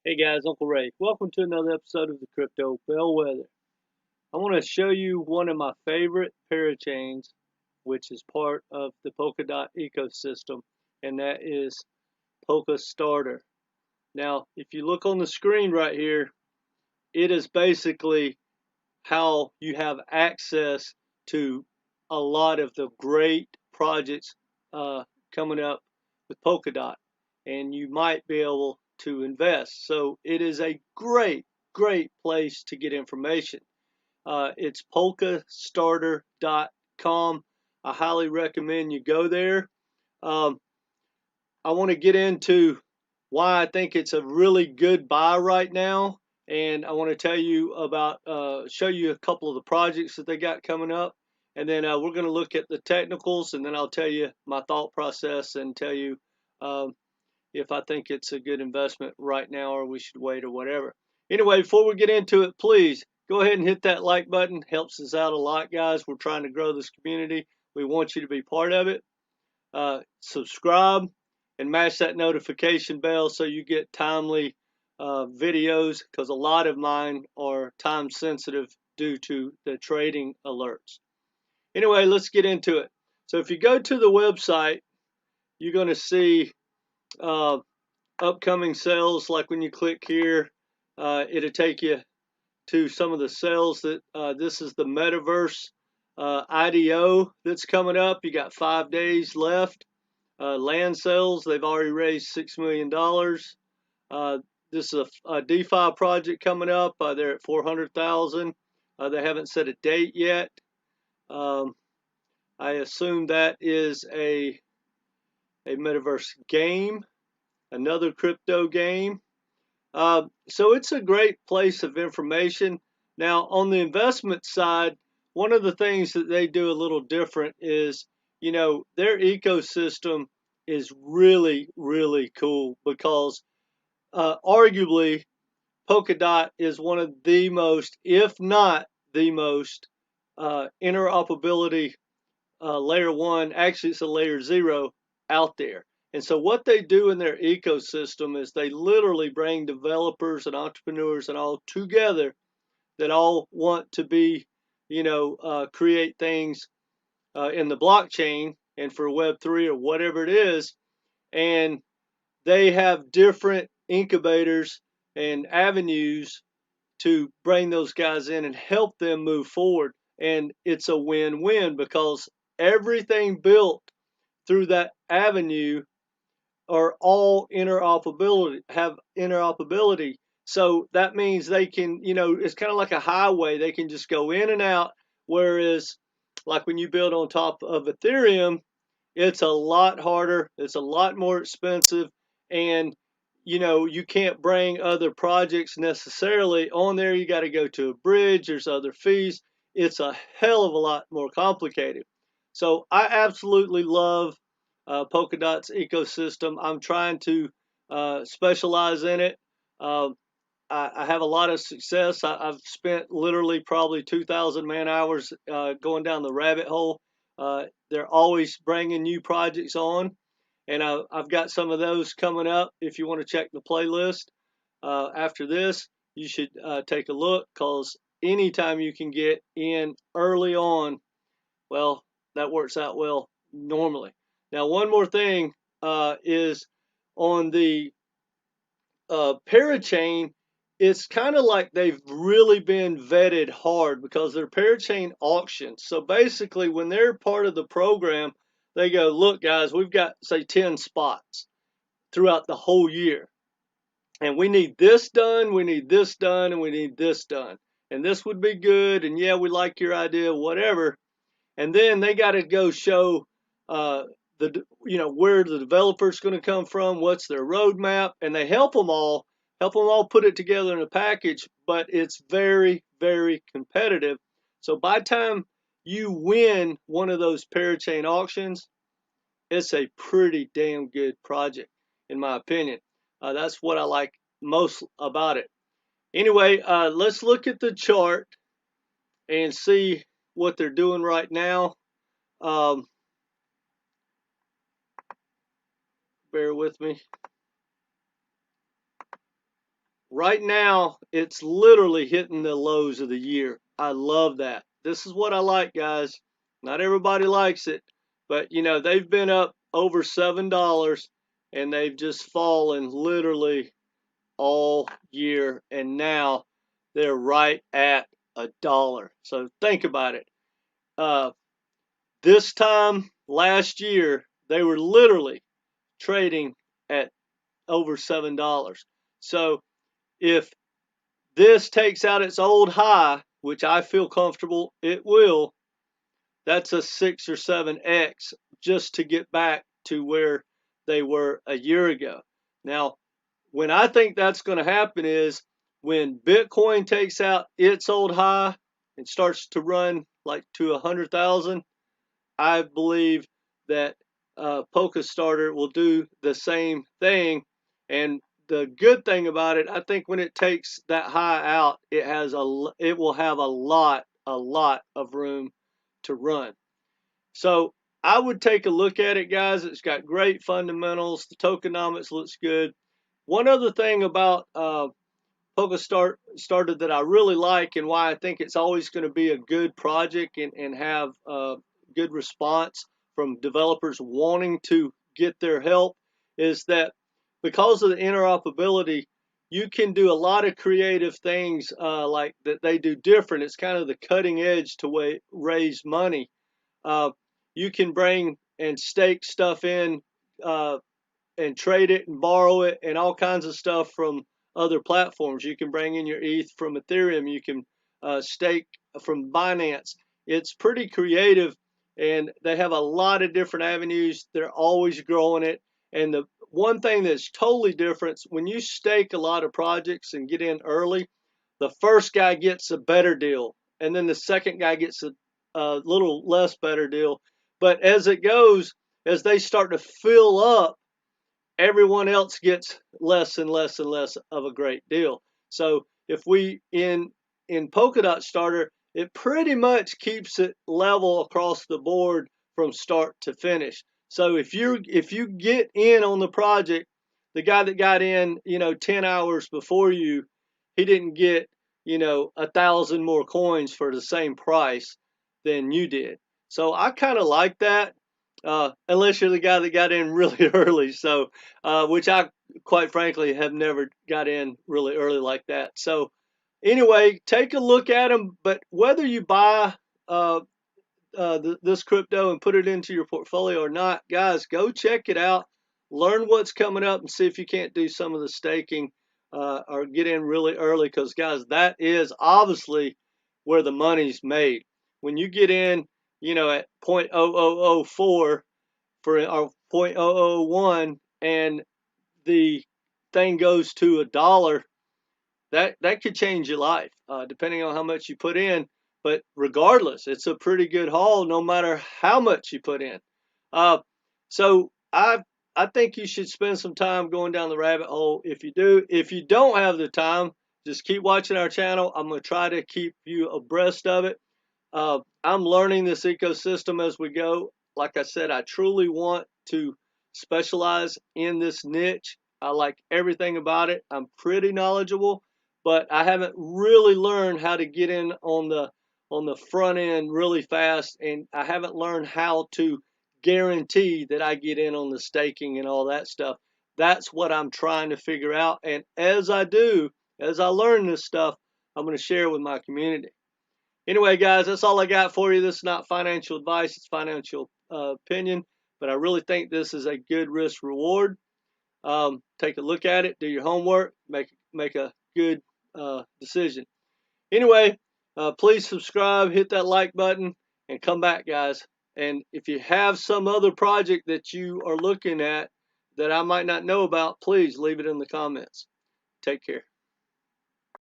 Hey guys, Uncle Ray. Welcome to another episode of the Crypto Bellwether. I want to show you one of my favorite parachains, which is part of the Polkadot ecosystem, and that is Polkastarter. Now, if you look on the screen right here, it is basically how you have access to a lot of the great projects coming up with Polkadot, and you might be able to invest. So it is a great place to get information. It's polkastarter.com. I highly recommend you go there. Um, I want to get into why I think it's a really good buy right now, and I want to tell you about, show you a couple of the projects that they got coming up, and then we're going to look at the technicals, and then I'll tell you my thought process and tell you um, if I think it's a good investment right now or we should wait or whatever. Anyway, before we get into it, please go ahead and hit that like button. Helps us out a lot, guys. We're trying to grow this community. We want you to be part of it. Subscribe and mash that notification bell so you get timely videos, because a lot of mine are time sensitive due to the trading alerts. Anyway, let's get into it. So if you go to the website, you're going to see uh, upcoming sales. Like when you click here, it'll take you to some of the sales that this is the metaverse IDO that's coming up. You got 5 days left. Land sales, they've already raised $6 million. This is a DeFi project coming up. They're at 400,000. They haven't set a date yet. Um, I assume that is a metaverse game, another crypto game. So it's a great place of information. Now, on the investment side, one of the things that they do a little different is, their ecosystem is really cool because arguably Polkadot is one of the most, if not the most, interoperability layer one, actually it's a layer zero out there. And so what they do in their ecosystem is they literally bring developers and entrepreneurs and all together that all want to be, create things in the blockchain and for Web3 or whatever it is. And they have different incubators and avenues to bring those guys in and help them move forward. And it's a win-win because everything built through that avenue are all have interoperability. So that means they can, it's kind of like a highway. They can just go in and out. Whereas, like when you build on top of Ethereum, it's a lot harder. It's a lot more expensive, and you can't bring other projects necessarily on there. You got to go to a bridge. There's other fees. It's a hell of a lot more complicated. So I absolutely love Polkadot's ecosystem. I'm trying to specialize in it. Uh, I have a lot of success. I've spent literally probably 2,000 man hours going down the rabbit hole. They're always bringing new projects on, and I've got some of those coming up. If you want to check the playlist after this, you should take a look, because anytime you can get in early on, well, that works out well normally. Now, one more thing is on the parachain, it's kind of like they've really been vetted hard because they're parachain auctions. So basically, when they're part of the program, they go, look, guys, we've got, say, 10 spots throughout the whole year. And we need this done, we need this done, and we need this done. And this would be good. And yeah, we like your idea, whatever. And then they got to go show uh, where the developer's going to come from, what's their roadmap, and they help them all put it together in a package. But it's very competitive. So by the time you win one of those parachain auctions, it's a pretty damn good project, in my opinion. That's what I like most about it. Anyway, let's look at the chart and see what they're doing right now. Um, Bear with me. Right now, it's literally hitting the lows of the year. I love that. This is what I like, guys. Not everybody likes it, but you know, they've been up over $7 and they've just fallen literally all year, and now they're right at $1. So think about it. Uh, this time last year, they were literally trading at over $7. So if this takes out its old high, which I feel comfortable it will, that's a 6 or 7x just to get back to where they were a year ago. Now, when I think that's going to happen is when Bitcoin takes out its old high and starts to run like to 100,000. I believe that Polkastarter will do the same thing. And the good thing about it, I think when it takes that high out, it will have a lot of room to run. So I would take a look at it, guys. It's got great fundamentals. The tokenomics looks good. One other thing about Polkastarter that I really like, and why I think it's always going to be a good project and have good response from developers wanting to get their help, is that because of the interoperability, you can do a lot of creative things like that they do different. It's kind of the cutting edge to raise money. Uh, you can bring and stake stuff in and trade it and borrow it and all kinds of stuff from other platforms. You can bring in your ETH from Ethereum. You can stake from Binance. It's pretty creative, and they have a lot of different avenues. They're always growing it. And the one thing that's totally different, when you stake a lot of projects and get in early, the first guy gets a better deal, and then the second guy gets a little less better deal. But as it goes, as they start to fill up, everyone else gets less and less and less of a great deal. So if we in Polkadot Starter, it pretty much keeps it level across the board from start to finish. So if you get in on the project, the guy that got in, 10 hours before you, he didn't get, 1,000 more coins for the same price than you did. So I kind of like that, unless you're the guy that got in really early. So, which I quite frankly have never got in really early like that. So, anyway, take a look at them. But whether you buy this crypto and put it into your portfolio or not, guys, go check it out. Learn what's coming up and see if you can't do some of the staking or get in really early. Because, guys, that is obviously where the money's made. When you get in, at 0.0004 for our 0.001 and the thing goes to $1, that could change your life, depending on how much you put in. But regardless, it's a pretty good haul, no matter how much you put in. Uh, so I think you should spend some time going down the rabbit hole. If you don't have the time, just keep watching our channel. I'm going to try to keep you abreast of it. I'm learning this ecosystem as we go. Like I said, I truly want to specialize in this niche. I like everything about it. I'm pretty knowledgeable, but I haven't really learned how to get in on the front end really fast, and I haven't learned how to guarantee that I get in on the staking and all that stuff. That's what I'm trying to figure out, and as I learn this stuff, I'm going to share with my community. Anyway, guys, that's all I got for you. This is not financial advice, it's financial opinion, but I really think this is a good risk reward. Take a look at it, do your homework, make a good decision. Anyway, please subscribe, hit that like button, and come back, guys. And if you have some other project that you are looking at that I might not know about, please leave it in the comments. Take care.